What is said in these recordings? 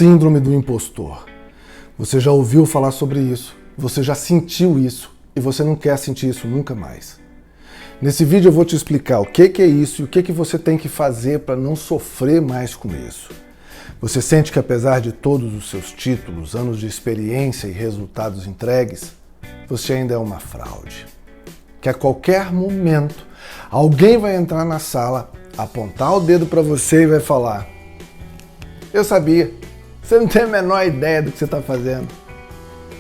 Síndrome do impostor. Você já ouviu falar sobre isso, você já sentiu isso e você não quer sentir isso nunca mais. Nesse vídeo eu vou te explicar o que é isso e o que você tem que fazer para não sofrer mais com isso. Você sente que apesar de todos os seus títulos, anos de experiência e resultados entregues, você ainda é uma fraude. Que a qualquer momento alguém vai entrar na sala, apontar o dedo para você e vai falar: eu sabia, você não tem a menor ideia do que você está fazendo.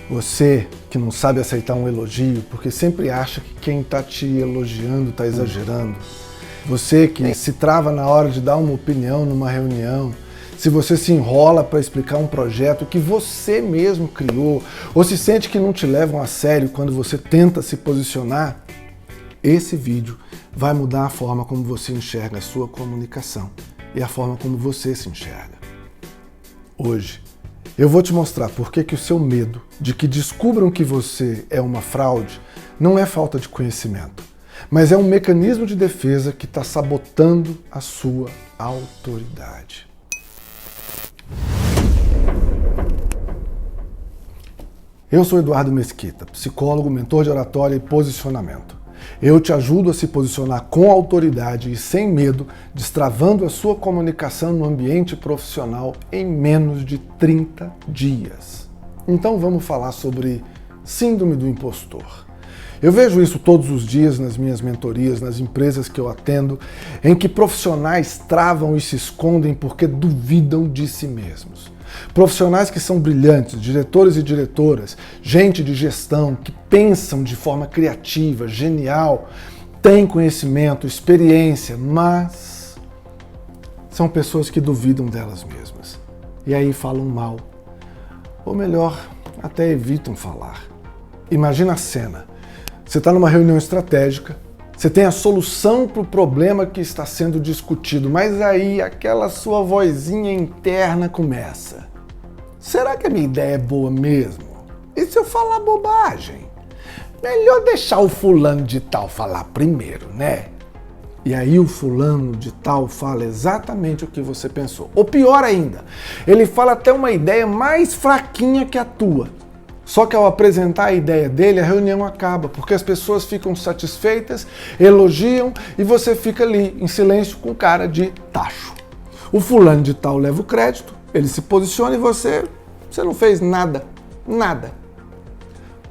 Você que não sabe aceitar um elogio porque sempre acha que quem está te elogiando está exagerando. Você que se trava na hora de dar uma opinião numa reunião. Se você se enrola para explicar um projeto que você mesmo criou, ou se sente que não te levam a sério quando você tenta se posicionar, esse vídeo vai mudar a forma como você enxerga a sua comunicação e a forma como você se enxerga. Hoje, eu vou te mostrar por que o seu medo de que descubram que você é uma fraude não é falta de conhecimento, mas é um mecanismo de defesa que está sabotando a sua autoridade. Eu sou Eduardo Mesquita, psicólogo, mentor de oratória e posicionamento. Eu te ajudo a se posicionar com autoridade e sem medo, destravando a sua comunicação no ambiente profissional em menos de 30 dias. Então vamos falar sobre síndrome do impostor. Eu vejo isso todos os dias nas minhas mentorias, nas empresas que eu atendo, em que profissionais travam e se escondem porque duvidam de si mesmos. Profissionais que são brilhantes, diretores e diretoras, gente de gestão, que pensam de forma criativa, genial, têm conhecimento, experiência, mas são pessoas que duvidam delas mesmas. E aí falam mal. Ou melhor, até evitam falar. Imagina a cena. Você está numa reunião estratégica, você tem a solução para o problema que está sendo discutido, mas aí aquela sua vozinha interna começa. Será que a minha ideia é boa mesmo? E se eu falar bobagem? Melhor deixar o fulano de tal falar primeiro, né? E aí o fulano de tal fala exatamente o que você pensou. Ou pior ainda, ele fala até uma ideia mais fraquinha que a tua. Só que ao apresentar a ideia dele, a reunião acaba, porque as pessoas ficam satisfeitas, elogiam e você fica ali em silêncio com cara de tacho. O fulano de tal leva o crédito, ele se posiciona e você não fez nada, nada.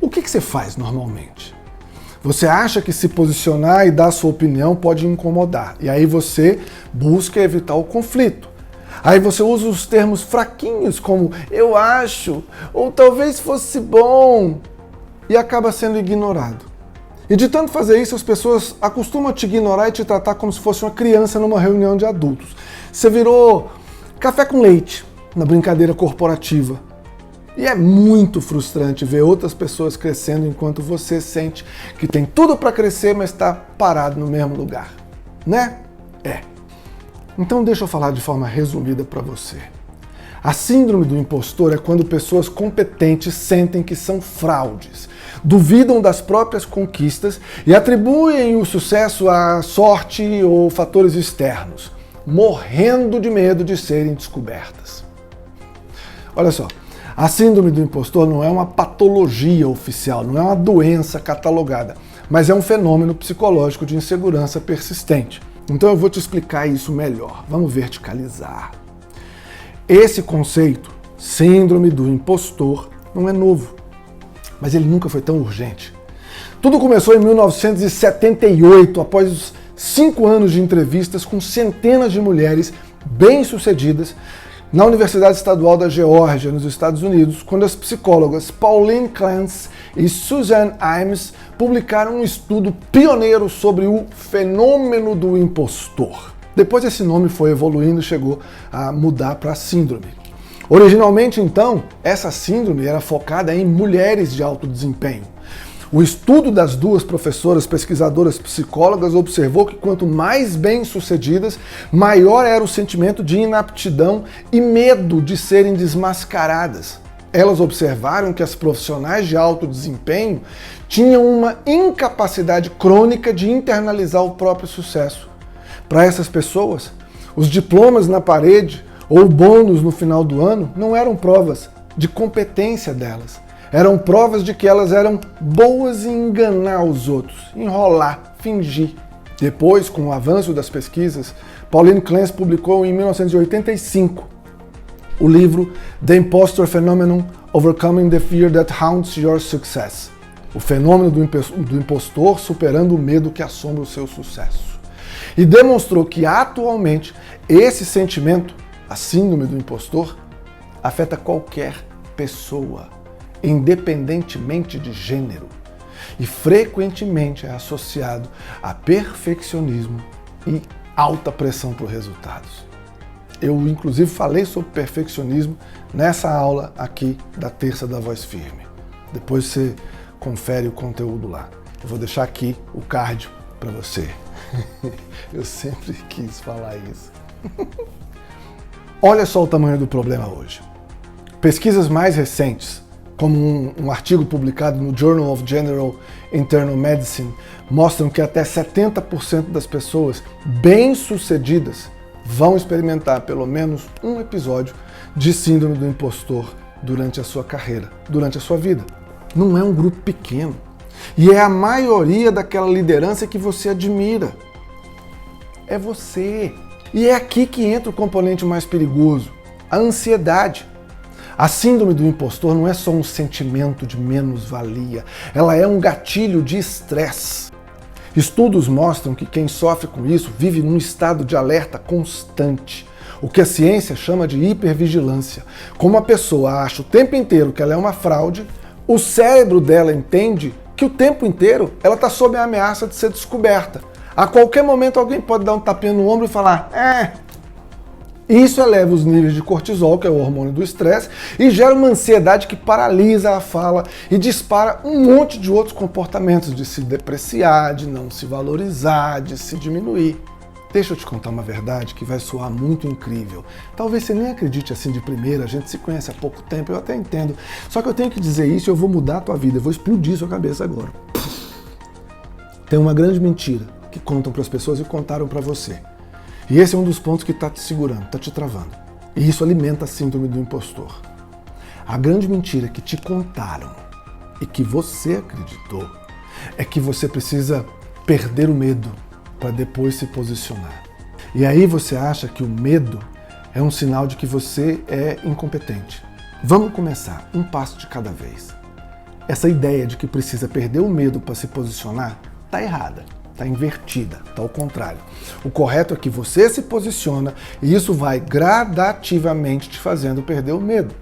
O que você faz normalmente? Você acha que se posicionar e dar sua opinião pode incomodar, e aí você busca evitar o conflito. Aí você usa os termos fraquinhos como eu acho, ou talvez fosse bom, e acaba sendo ignorado. E de tanto fazer isso, as pessoas acostumam a te ignorar e te tratar como se fosse uma criança numa reunião de adultos. Você virou café com leite na brincadeira corporativa. E é muito frustrante ver outras pessoas crescendo enquanto você sente que tem tudo para crescer, mas está parado no mesmo lugar. Né? É. Então deixa eu falar de forma resumida para você. A síndrome do impostor é quando pessoas competentes sentem que são fraudes, duvidam das próprias conquistas e atribuem o sucesso à sorte ou fatores externos, morrendo de medo de serem descobertas. Olha só, a síndrome do impostor não é uma patologia oficial, não é uma doença catalogada, mas é um fenômeno psicológico de insegurança persistente. Então eu vou te explicar isso melhor. Vamos verticalizar. Esse conceito, síndrome do impostor, não é novo, mas ele nunca foi tão urgente. Tudo começou em 1978, após 5 anos de entrevistas com centenas de mulheres bem-sucedidas na Universidade Estadual da Geórgia, nos Estados Unidos, quando as psicólogas Pauline Clance e Suzanne Imes publicaram um estudo pioneiro sobre o fenômeno do impostor. Depois esse nome foi evoluindo e chegou a mudar para síndrome. Originalmente, então, essa síndrome era focada em mulheres de alto desempenho. O estudo das duas professoras pesquisadoras psicólogas observou que quanto mais bem-sucedidas, maior era o sentimento de inaptidão e medo de serem desmascaradas. Elas observaram que as profissionais de alto desempenho tinham uma incapacidade crônica de internalizar o próprio sucesso. Para essas pessoas, os diplomas na parede, ou bônus no final do ano não eram provas de competência delas. Eram provas de que elas eram boas em enganar os outros, enrolar, fingir. Depois, com o avanço das pesquisas, Pauline Clance publicou em 1985 o livro The Impostor Phenomenon: Overcoming the Fear That Haunts Your Success. O fenômeno do impostor superando o medo que assombra o seu sucesso. E demonstrou que atualmente esse sentimento, a síndrome do impostor, afeta qualquer pessoa, independentemente de gênero, e frequentemente é associado a perfeccionismo e alta pressão por resultados. Eu, inclusive, falei sobre perfeccionismo nessa aula aqui da terça da Voz Firme. Depois você confere o conteúdo lá. Eu vou deixar aqui o card para você. Eu sempre quis falar isso. Olha só o tamanho do problema hoje. Pesquisas mais recentes, como um artigo publicado no Journal of General Internal Medicine, mostram que até 70% das pessoas bem-sucedidas vão experimentar pelo menos um episódio de síndrome do impostor durante a sua carreira, durante a sua vida. Não é um grupo pequeno. E é a maioria daquela liderança que você admira. É você. E é aqui que entra o componente mais perigoso, a ansiedade. A síndrome do impostor não é só um sentimento de menos-valia, ela é um gatilho de estresse. Estudos mostram que quem sofre com isso vive num estado de alerta constante, o que a ciência chama de hipervigilância. Como a pessoa acha o tempo inteiro que ela é uma fraude, o cérebro dela entende que o tempo inteiro ela está sob a ameaça de ser descoberta. A qualquer momento alguém pode dar um tapinha no ombro e falar Isso eleva os níveis de cortisol, que é o hormônio do estresse, e gera uma ansiedade que paralisa a fala e dispara um monte de outros comportamentos, de se depreciar, de não se valorizar, de se diminuir. Deixa eu te contar uma verdade que vai soar muito incrível. Talvez você nem acredite assim de primeira, a gente se conhece há pouco tempo, eu até entendo. Só que eu tenho que dizer isso e eu vou mudar a tua vida, eu vou explodir sua cabeça agora. Tem uma grande mentira que contam para as pessoas e contaram para você. E esse é um dos pontos que está te segurando, está te travando. E isso alimenta a síndrome do impostor. A grande mentira que te contaram e que você acreditou é que você precisa perder o medo para depois se posicionar. E aí você acha que o medo é um sinal de que você é incompetente. Vamos começar, um passo de cada vez. Essa ideia de que precisa perder o medo para se posicionar está errada. Está invertida, está ao contrário. O correto é que você se posiciona e isso vai gradativamente te fazendo perder o medo.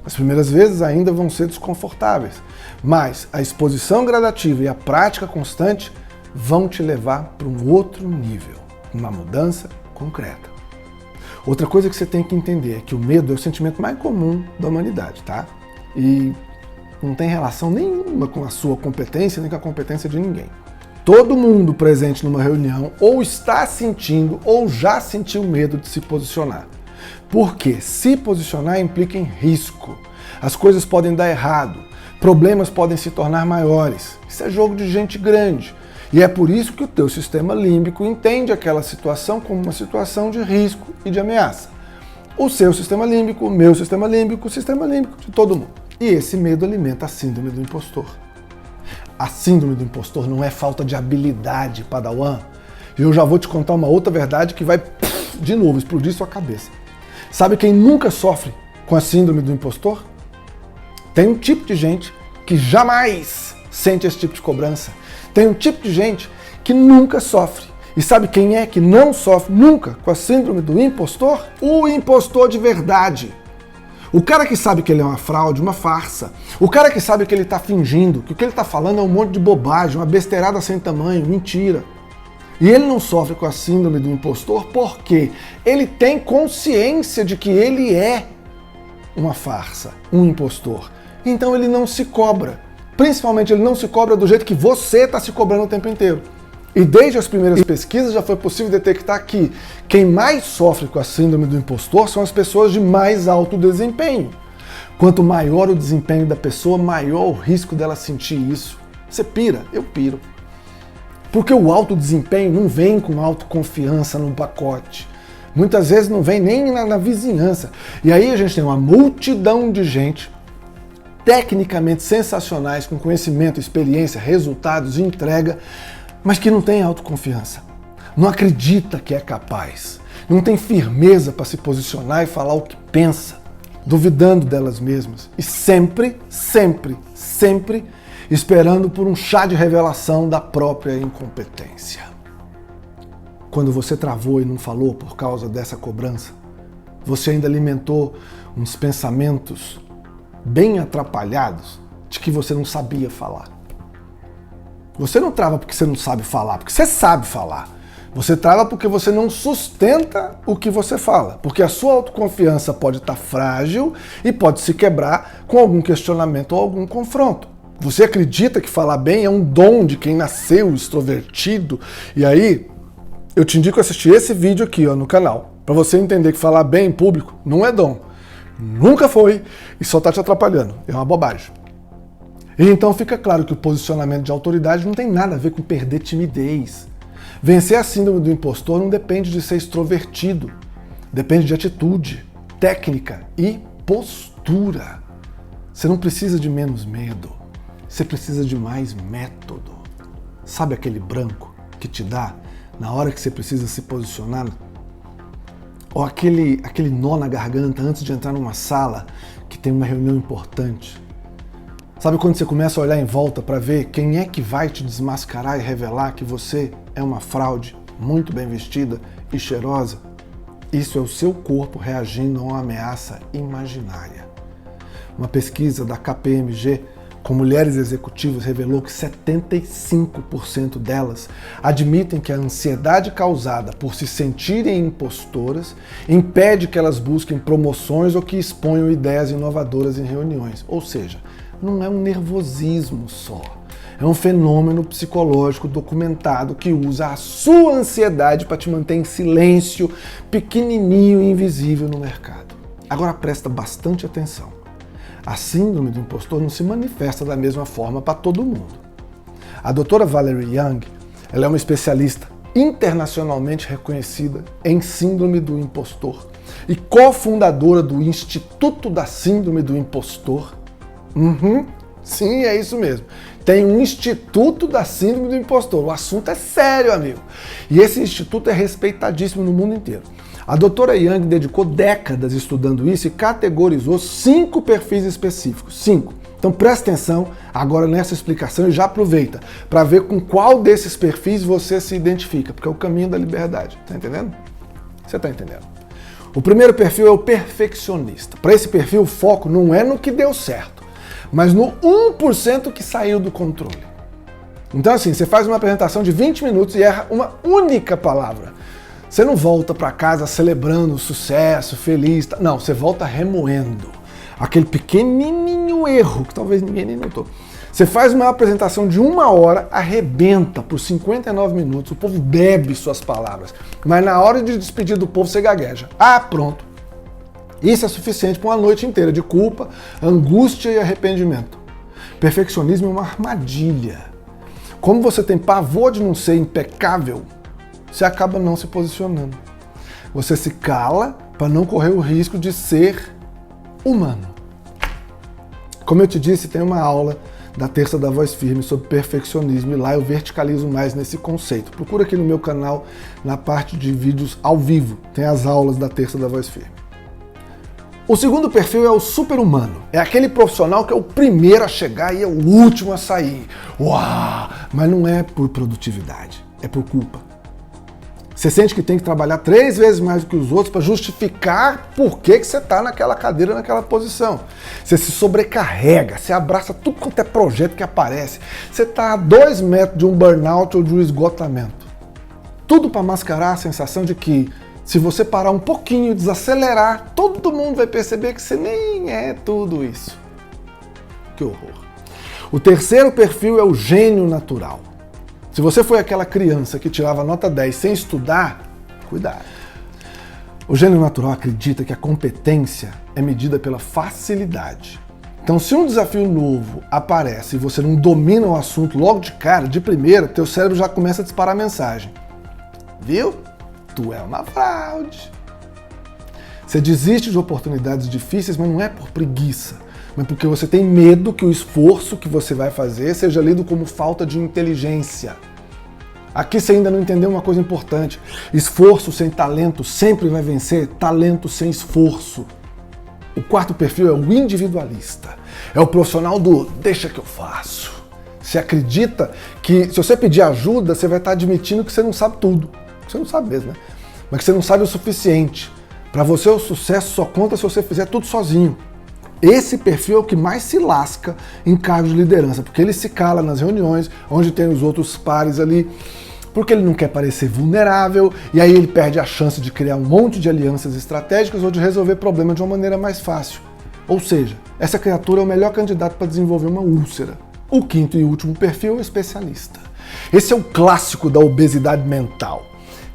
As primeiras vezes ainda vão ser desconfortáveis, mas a exposição gradativa e a prática constante vão te levar para um outro nível, uma mudança concreta. Outra coisa que você tem que entender é que o medo é o sentimento mais comum da humanidade, tá? E não tem relação nenhuma com a sua competência nem com a competência de ninguém. Todo mundo presente numa reunião ou está sentindo ou já sentiu medo de se posicionar. Porque se posicionar implica em risco. As coisas podem dar errado, problemas podem se tornar maiores. Isso é jogo de gente grande. E é por isso que o teu sistema límbico entende aquela situação como uma situação de risco e de ameaça. O seu sistema límbico, o meu sistema límbico, o sistema límbico de todo mundo. E esse medo alimenta a síndrome do impostor. A síndrome do impostor não é falta de habilidade, Padawan. E eu já vou te contar uma outra verdade que vai, de novo, explodir sua cabeça. Sabe quem nunca sofre com a síndrome do impostor? Tem um tipo de gente que jamais sente esse tipo de cobrança. Tem um tipo de gente que nunca sofre. E sabe quem é que não sofre nunca com a síndrome do impostor? O impostor de verdade. O cara que sabe que ele é uma fraude, uma farsa. O cara que sabe que ele está fingindo, que o que ele está falando é um monte de bobagem, uma besteirada sem tamanho, mentira. E ele não sofre com a síndrome do impostor porque ele tem consciência de que ele é uma farsa, um impostor. Então ele não se cobra. Principalmente ele não se cobra do jeito que você está se cobrando o tempo inteiro. E desde as primeiras pesquisas já foi possível detectar que quem mais sofre com a síndrome do impostor são as pessoas de mais alto desempenho. Quanto maior o desempenho da pessoa, maior o risco dela sentir isso. Você pira? Eu piro. Porque o alto desempenho não vem com autoconfiança no pacote. Muitas vezes não vem nem na vizinhança. E aí a gente tem uma multidão de gente tecnicamente sensacionais, com conhecimento, experiência, resultados, entrega, mas que não tem autoconfiança. Não acredita que é capaz. Não tem firmeza para se posicionar e falar o que pensa, duvidando delas mesmas. E sempre, sempre, sempre esperando por um chá de revelação da própria incompetência. Quando você travou e não falou por causa dessa cobrança, você ainda alimentou uns pensamentos bem atrapalhados de que você não sabia falar. Você não trava porque você não sabe falar, porque você sabe falar. Você trava porque você não sustenta o que você fala, porque a sua autoconfiança pode estar frágil e pode se quebrar com algum questionamento ou algum confronto. Você acredita que falar bem é um dom de quem nasceu extrovertido, e aí eu te indico a assistir esse vídeo aqui no canal, para você entender que falar bem em público não é dom, nunca foi e só está te atrapalhando, é uma bobagem. E então fica claro que o posicionamento de autoridade não tem nada a ver com perder timidez. Vencer a síndrome do impostor não depende de ser extrovertido, depende de atitude, técnica e postura. Você não precisa de menos medo, você precisa de mais método. Sabe aquele branco que te dá na hora que você precisa se posicionar? Ou aquele nó na garganta antes de entrar numa sala que tem uma reunião importante? Sabe quando você começa a olhar em volta para ver quem é que vai te desmascarar e revelar que você é uma fraude muito bem vestida e cheirosa? Isso é o seu corpo reagindo a uma ameaça imaginária. Uma pesquisa da KPMG com mulheres executivas revelou que 75% delas admitem que a ansiedade causada por se sentirem impostoras impede que elas busquem promoções ou que exponham ideias inovadoras em reuniões. Ou seja, não é um nervosismo só. É um fenômeno psicológico documentado que usa a sua ansiedade para te manter em silêncio, pequenininho e invisível no mercado. Agora presta bastante atenção. A síndrome do impostor não se manifesta da mesma forma para todo mundo. A doutora Valerie Young, ela é uma especialista internacionalmente reconhecida em síndrome do impostor e cofundadora do Instituto da Síndrome do Impostor. Sim, é isso mesmo. Tem um Instituto da Síndrome do Impostor. O assunto é sério, amigo. E esse instituto é respeitadíssimo no mundo inteiro. A doutora Young dedicou décadas estudando isso e categorizou 5 perfis específicos. 5. Então presta atenção agora nessa explicação e já aproveita para ver com qual desses perfis você se identifica, porque é o caminho da liberdade. Tá entendendo? Você tá entendendo? O primeiro perfil é o perfeccionista. Para esse perfil, o foco não é no que deu certo, mas no 1% que saiu do controle. Então assim, você faz uma apresentação de 20 minutos e erra uma única palavra. Você não volta para casa celebrando o sucesso, feliz. Não, você volta remoendo aquele pequenininho erro que talvez ninguém nem notou. Você faz uma apresentação de 1 hora, arrebenta por 59 minutos, o povo bebe suas palavras, mas na hora de despedir do povo você gagueja. Ah, pronto. Isso é suficiente para uma noite inteira de culpa, angústia e arrependimento. Perfeccionismo é uma armadilha. Como você tem pavor de não ser impecável, você acaba não se posicionando. Você se cala para não correr o risco de ser humano. Como eu te disse, tem uma aula da Terça da Voz Firme sobre perfeccionismo e lá eu verticalizo mais nesse conceito. Procura aqui no meu canal, na parte de vídeos ao vivo, tem as aulas da Terça da Voz Firme. O segundo perfil é o super-humano. É aquele profissional que é o primeiro a chegar e é o último a sair. Uau! Mas não é por produtividade, é por culpa. Você sente que tem que trabalhar 3 vezes mais do que os outros para justificar por que você está naquela cadeira, naquela posição. Você se sobrecarrega, você abraça tudo quanto é projeto que aparece. Você está a 2 metros de um burnout ou de um esgotamento. Tudo para mascarar a sensação de que se você parar um pouquinho e desacelerar, todo mundo vai perceber que você nem é tudo isso. Que horror. O terceiro perfil é o gênio natural. Se você foi aquela criança que tirava nota 10 sem estudar, cuidado. O gênio natural acredita que a competência é medida pela facilidade. Então, se um desafio novo aparece e você não domina o assunto logo de cara, de primeira, teu cérebro já começa a disparar mensagem. Viu? Tu é uma fraude. Você desiste de oportunidades difíceis, mas não é por preguiça, mas porque você tem medo que o esforço que você vai fazer seja lido como falta de inteligência. Aqui você ainda não entendeu uma coisa importante. Esforço sem talento sempre vai vencer talento sem esforço. O quarto perfil é o individualista. É o profissional do deixa que eu faço. Você acredita que se você pedir ajuda, você vai estar admitindo que você não sabe tudo. Você não sabe mesmo, né? Mas que você não sabe o suficiente. Para você o sucesso só conta se você fizer tudo sozinho. Esse perfil é o que mais se lasca em cargos de liderança, porque ele se cala nas reuniões, onde tem os outros pares ali, porque ele não quer parecer vulnerável, e aí ele perde a chance de criar um monte de alianças estratégicas ou de resolver problemas de uma maneira mais fácil. Ou seja, essa criatura é o melhor candidato para desenvolver uma úlcera. O quinto e último perfil é o especialista. Esse é o clássico da obesidade mental.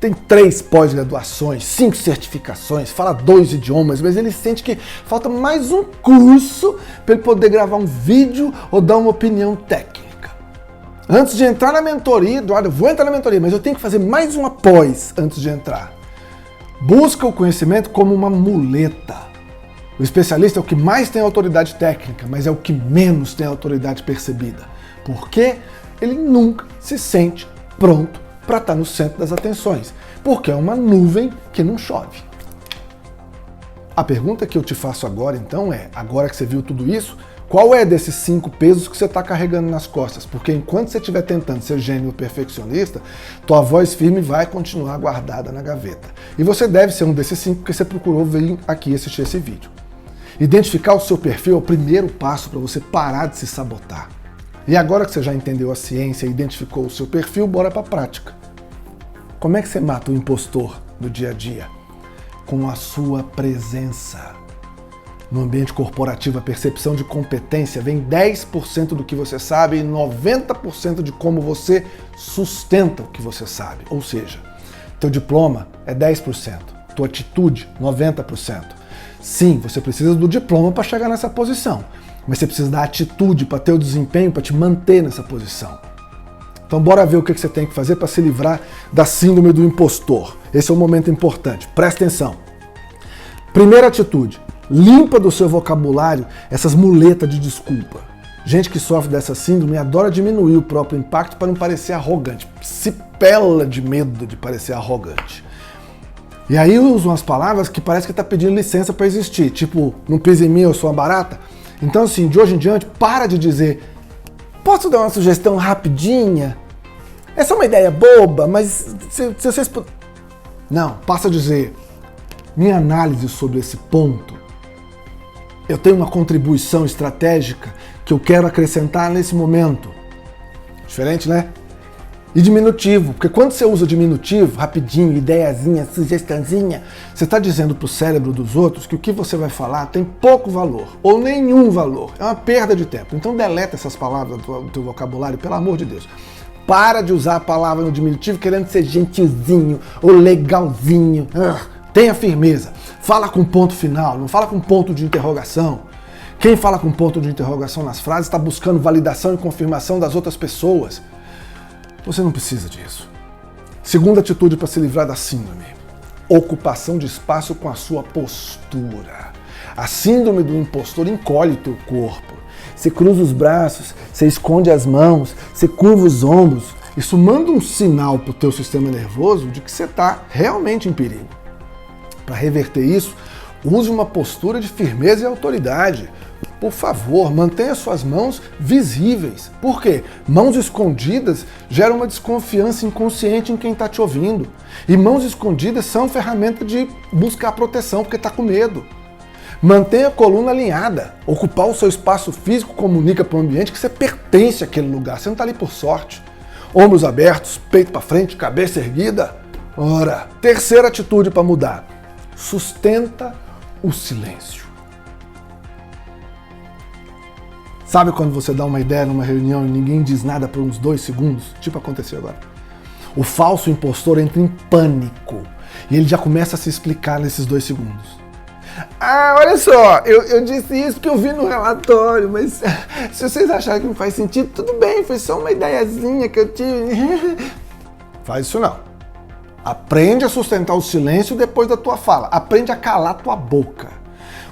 Tem 3 pós-graduações, 5 certificações, fala 2 idiomas, mas ele sente que falta mais um curso para ele poder gravar um vídeo ou dar uma opinião técnica. Antes de entrar na mentoria, Eduardo, eu vou entrar na mentoria, mas eu tenho que fazer mais uma pós antes de entrar. Busca o conhecimento como uma muleta. O especialista é o que mais tem autoridade técnica, mas é o que menos tem autoridade percebida. Por quê? Ele nunca se sente pronto para estar no centro das atenções, porque é uma nuvem que não chove. A pergunta que eu te faço agora, então, é, agora que você viu tudo isso, qual é desses 5 pesos que você está carregando nas costas? Porque enquanto você estiver tentando ser gênio ou perfeccionista, tua voz firme vai continuar guardada na gaveta. E você deve ser um desses 5 porque você procurou vir aqui assistir esse vídeo. Identificar o seu perfil é o primeiro passo para você parar de se sabotar. E agora que você já entendeu a ciência e identificou o seu perfil, bora para a prática. Como é que você mata o impostor no dia a dia? Com a sua presença. No ambiente corporativo, a percepção de competência vem 10% do que você sabe e 90% de como você sustenta o que você sabe. Ou seja, teu diploma é 10%, tua atitude 90%. Sim, você precisa do diploma para chegar nessa posição, mas você precisa da atitude para ter o desempenho, para te manter nessa posição. Então bora ver o que você tem que fazer para se livrar da síndrome do impostor. Esse é um momento importante, presta atenção. Primeira atitude, limpa do seu vocabulário essas muletas de desculpa. Gente que sofre dessa síndrome adora diminuir o próprio impacto para não parecer arrogante. Se pela de medo de parecer arrogante. E aí usam as palavras que parece que está pedindo licença para existir. Tipo, não pise em mim, eu sou uma barata. Então assim, de hoje em diante, para de dizer: posso dar uma sugestão rapidinha? Essa é uma ideia boba, mas se vocês... Não, passa a dizer: minha análise sobre esse ponto, eu tenho uma contribuição estratégica que eu quero acrescentar nesse momento. Diferente, né? E diminutivo, porque quando você usa diminutivo, rapidinho, ideiazinha, sugestãozinha, você está dizendo para o cérebro dos outros que o que você vai falar tem pouco valor, ou nenhum valor. É uma perda de tempo. Então deleta essas palavras do teu vocabulário, pelo amor de Deus. Para de usar a palavra no diminutivo querendo ser gentilzinho ou legalzinho. Tenha firmeza. Fala com ponto final, não fala com ponto de interrogação. Quem fala com ponto de interrogação nas frases está buscando validação e confirmação das outras pessoas. Você não precisa disso. Segunda atitude para se livrar da síndrome: ocupação de espaço com a sua postura. A síndrome do impostor encolhe o teu corpo. Você cruza os braços, você esconde as mãos, você curva os ombros. Isso manda um sinal para o teu sistema nervoso de que você está realmente em perigo. Para reverter isso, use uma postura de firmeza e autoridade. Por favor, mantenha suas mãos visíveis. Por quê? Mãos escondidas geram uma desconfiança inconsciente em quem está te ouvindo. E mãos escondidas são ferramenta de buscar proteção porque está com medo. Mantenha a coluna alinhada. Ocupar o seu espaço físico comunica para o ambiente que você pertence àquele lugar. Você não está ali por sorte. Ombros abertos, peito para frente, cabeça erguida. Ora, terceira atitude para mudar: sustenta o silêncio. Sabe quando você dá uma ideia numa reunião e ninguém diz nada por uns 2 segundos? Tipo aconteceu agora. O falso impostor entra em pânico e ele já começa a se explicar nesses 2 segundos. Ah, olha só, eu disse isso porque eu vi no relatório, mas se vocês acharem que não faz sentido, tudo bem, foi só uma ideiazinha que eu tive. Faz isso não. Aprende a sustentar o silêncio depois da tua fala. Aprende a calar tua boca.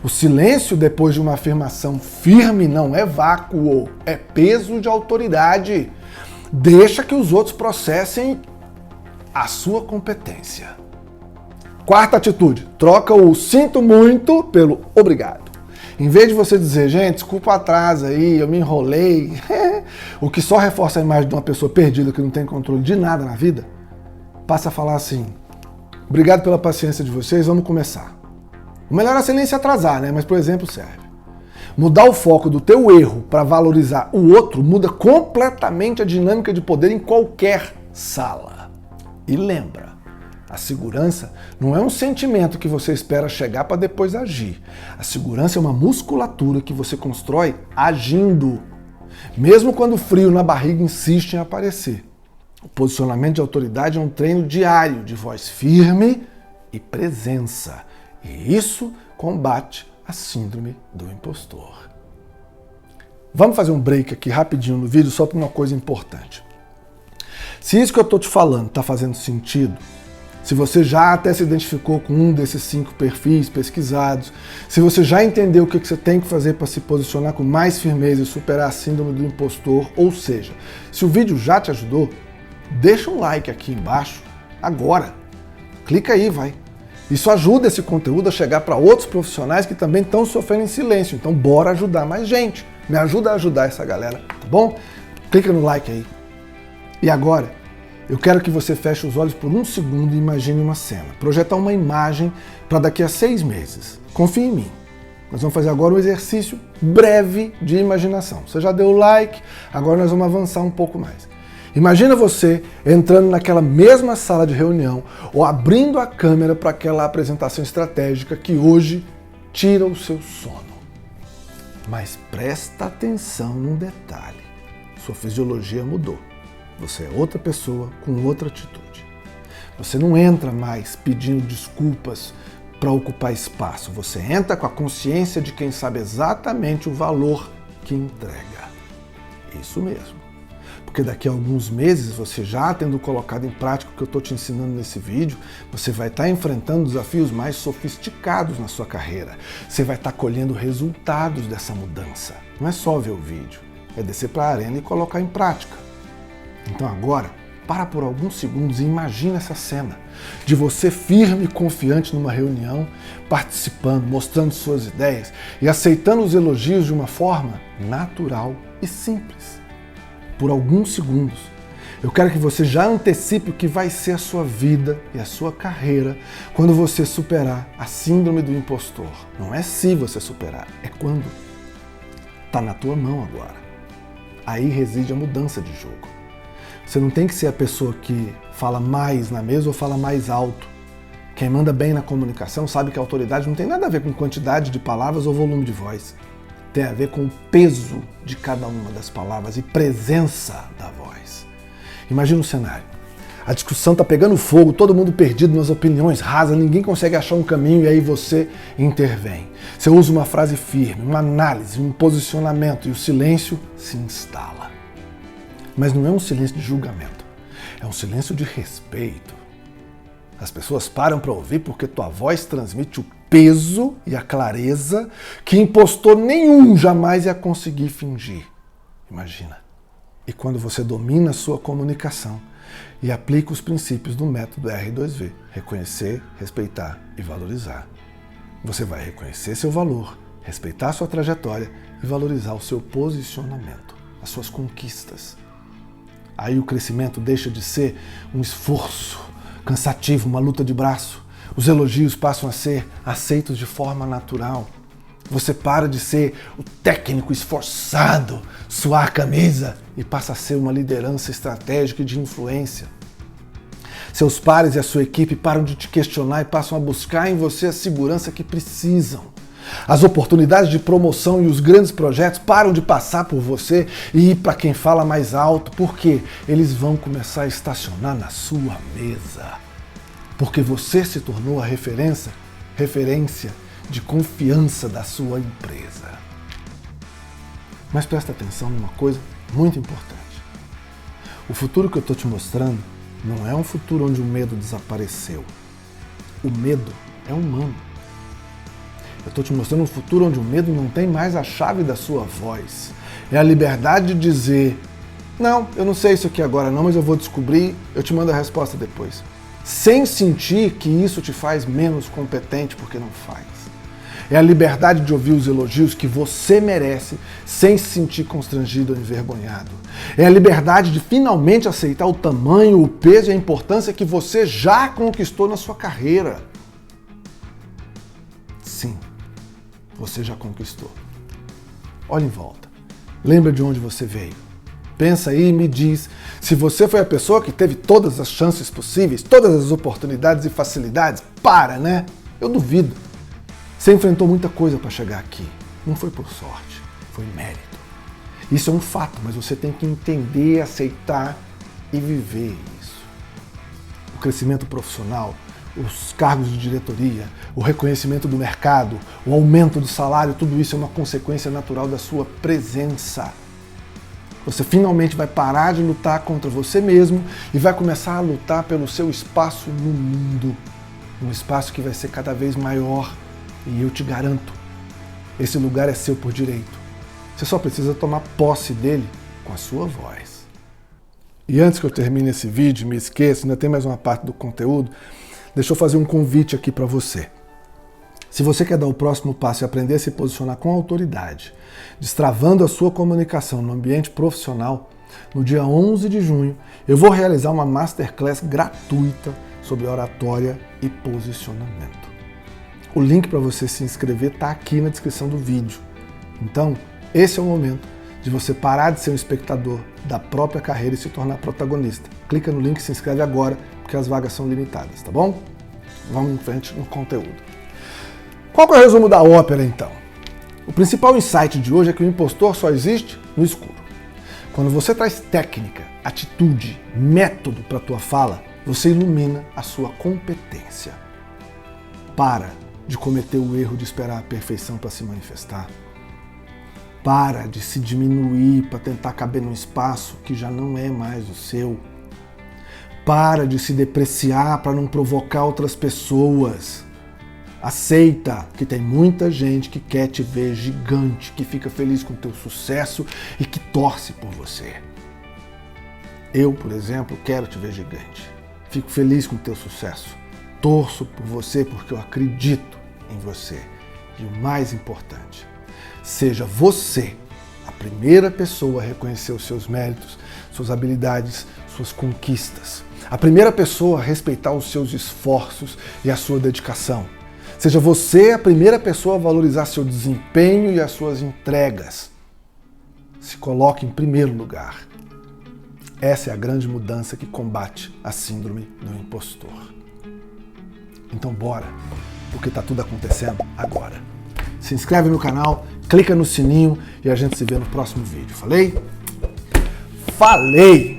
O silêncio depois de uma afirmação firme não é vácuo, é peso de autoridade. Deixa que os outros processem a sua competência. Quarta atitude, troca o sinto muito pelo obrigado. Em vez de você dizer, gente, desculpa o atraso aí, eu me enrolei, o que só reforça a imagem de uma pessoa perdida que não tem controle de nada na vida, passa a falar assim, obrigado pela paciência de vocês, vamos começar. O melhor é você nem se atrasar, né? Mas, por exemplo, serve. Mudar o foco do teu erro para valorizar o outro muda completamente a dinâmica de poder em qualquer sala. E lembra, a segurança não é um sentimento que você espera chegar para depois agir. A segurança é uma musculatura que você constrói agindo, mesmo quando o frio na barriga insiste em aparecer. O posicionamento de autoridade é um treino diário de voz firme e presença. E isso combate a síndrome do impostor. Vamos fazer um break aqui rapidinho no vídeo só para uma coisa importante. Se isso que eu estou te falando está fazendo sentido, se você já até se identificou com um desses 5 perfis pesquisados, se você já entendeu o que você tem que fazer para se posicionar com mais firmeza e superar a síndrome do impostor, ou seja, se o vídeo já te ajudou, deixa um like aqui embaixo, agora. Clica aí, vai. Isso ajuda esse conteúdo a chegar para outros profissionais que também estão sofrendo em silêncio. Então bora ajudar mais gente. Me ajuda a ajudar essa galera, tá bom? Clica no like aí. E agora, eu quero que você feche os olhos por um segundo e imagine uma cena. Projetar uma imagem para daqui a 6 meses. Confie em mim. Nós vamos fazer agora um exercício breve de imaginação. Você já deu o like, agora nós vamos avançar um pouco mais. Imagina você entrando naquela mesma sala de reunião ou abrindo a câmera para aquela apresentação estratégica que hoje tira o seu sono. Mas presta atenção num detalhe. Sua fisiologia mudou. Você é outra pessoa com outra atitude. Você não entra mais pedindo desculpas para ocupar espaço. Você entra com a consciência de quem sabe exatamente o valor que entrega. Isso mesmo. Porque daqui a alguns meses, você já tendo colocado em prática o que eu estou te ensinando nesse vídeo, você vai estar enfrentando desafios mais sofisticados na sua carreira. Você vai estar colhendo resultados dessa mudança. Não é só ver o vídeo, é descer para a arena e colocar em prática. Então agora, para por alguns segundos e imagina essa cena de você firme e confiante numa reunião, participando, mostrando suas ideias e aceitando os elogios de uma forma natural e simples. Por alguns segundos, eu quero que você já antecipe o que vai ser a sua vida e a sua carreira quando você superar a síndrome do impostor. Não é se você superar, é quando. Está na tua mão agora. Aí reside a mudança de jogo. Você não tem que ser a pessoa que fala mais na mesa ou fala mais alto. Quem manda bem na comunicação sabe que a autoridade não tem nada a ver com quantidade de palavras ou volume de voz. Tem a ver com o peso de cada uma das palavras e presença da voz. Imagina o cenário. A discussão está pegando fogo, todo mundo perdido nas opiniões rasas, ninguém consegue achar um caminho e aí você intervém. Você usa uma frase firme, uma análise, um posicionamento e o silêncio se instala. Mas não é um silêncio de julgamento, é um silêncio de respeito. As pessoas param para ouvir porque tua voz transmite o peso e a clareza que impostor nenhum jamais ia conseguir fingir. Imagina. E quando você domina a sua comunicação e aplica os princípios do método R2V, reconhecer, respeitar e valorizar, você vai reconhecer seu valor, respeitar sua trajetória e valorizar o seu posicionamento, as suas conquistas. Aí o crescimento deixa de ser um esforço cansativo, uma luta de braço. Os elogios passam a ser aceitos de forma natural. Você para de ser o técnico esforçado, suar a camisa, e passa a ser uma liderança estratégica e de influência. Seus pares e a sua equipe param de te questionar e passam a buscar em você a segurança que precisam. As oportunidades de promoção e os grandes projetos param de passar por você e ir para quem fala mais alto, porque eles vão começar a estacionar na sua mesa. Porque você se tornou a referência de confiança da sua empresa. Mas presta atenção numa coisa muito importante. O futuro que eu estou te mostrando não é um futuro onde o medo desapareceu. O medo é humano. Eu estou te mostrando um futuro onde o medo não tem mais a chave da sua voz. É a liberdade de dizer, não, eu não sei isso aqui agora não, mas eu vou descobrir, eu te mando a resposta depois. Sem sentir que isso te faz menos competente, porque não faz. É a liberdade de ouvir os elogios que você merece, sem se sentir constrangido ou envergonhado. É a liberdade de finalmente aceitar o tamanho, o peso e a importância que você já conquistou na sua carreira. Sim, você já conquistou. Olha em volta. Lembra de onde você veio. Pensa aí e me diz se você foi a pessoa que teve todas as chances possíveis, todas as oportunidades e facilidades. Para, né? Eu duvido. Você enfrentou muita coisa para chegar aqui. Não foi por sorte, foi mérito. Isso é um fato, mas você tem que entender, aceitar e viver isso. O crescimento profissional, os cargos de diretoria, o reconhecimento do mercado, o aumento do salário, tudo isso é uma consequência natural da sua presença. Você finalmente vai parar de lutar contra você mesmo e vai começar a lutar pelo seu espaço no mundo. Um espaço que vai ser cada vez maior. E eu te garanto, esse lugar é seu por direito. Você só precisa tomar posse dele com a sua voz. E antes que eu termine esse vídeo, me esqueça, ainda tem mais uma parte do conteúdo, deixa eu fazer um convite aqui para você. Se você quer dar o próximo passo e aprender a se posicionar com autoridade, destravando a sua comunicação no ambiente profissional, no dia 11 de junho, eu vou realizar uma masterclass gratuita sobre oratória e posicionamento. O link para você se inscrever está aqui na descrição do vídeo. Então, esse é o momento de você parar de ser um espectador da própria carreira e se tornar protagonista. Clica no link e se inscreve agora, porque as vagas são limitadas, tá bom? Vamos em frente no conteúdo. Qual que é o resumo da ópera, então? O principal insight de hoje é que o impostor só existe no escuro. Quando você traz técnica, atitude, método para a tua fala, você ilumina a sua competência. Para de cometer o erro de esperar a perfeição para se manifestar. Para de se diminuir para tentar caber num espaço que já não é mais o seu. Para de se depreciar para não provocar outras pessoas. Aceita que tem muita gente que quer te ver gigante, que fica feliz com o teu sucesso e que torce por você. Eu, por exemplo, quero te ver gigante. Fico feliz com o teu sucesso. Torço por você porque eu acredito em você. E o mais importante, seja você a primeira pessoa a reconhecer os seus méritos, suas habilidades, suas conquistas. A primeira pessoa a respeitar os seus esforços e a sua dedicação. Seja você a primeira pessoa a valorizar seu desempenho e as suas entregas. Se coloque em primeiro lugar. Essa é a grande mudança que combate a síndrome do impostor. Então bora, porque tá tudo acontecendo agora. Se inscreve no canal, clica no sininho e a gente se vê no próximo vídeo. Falei? Falei!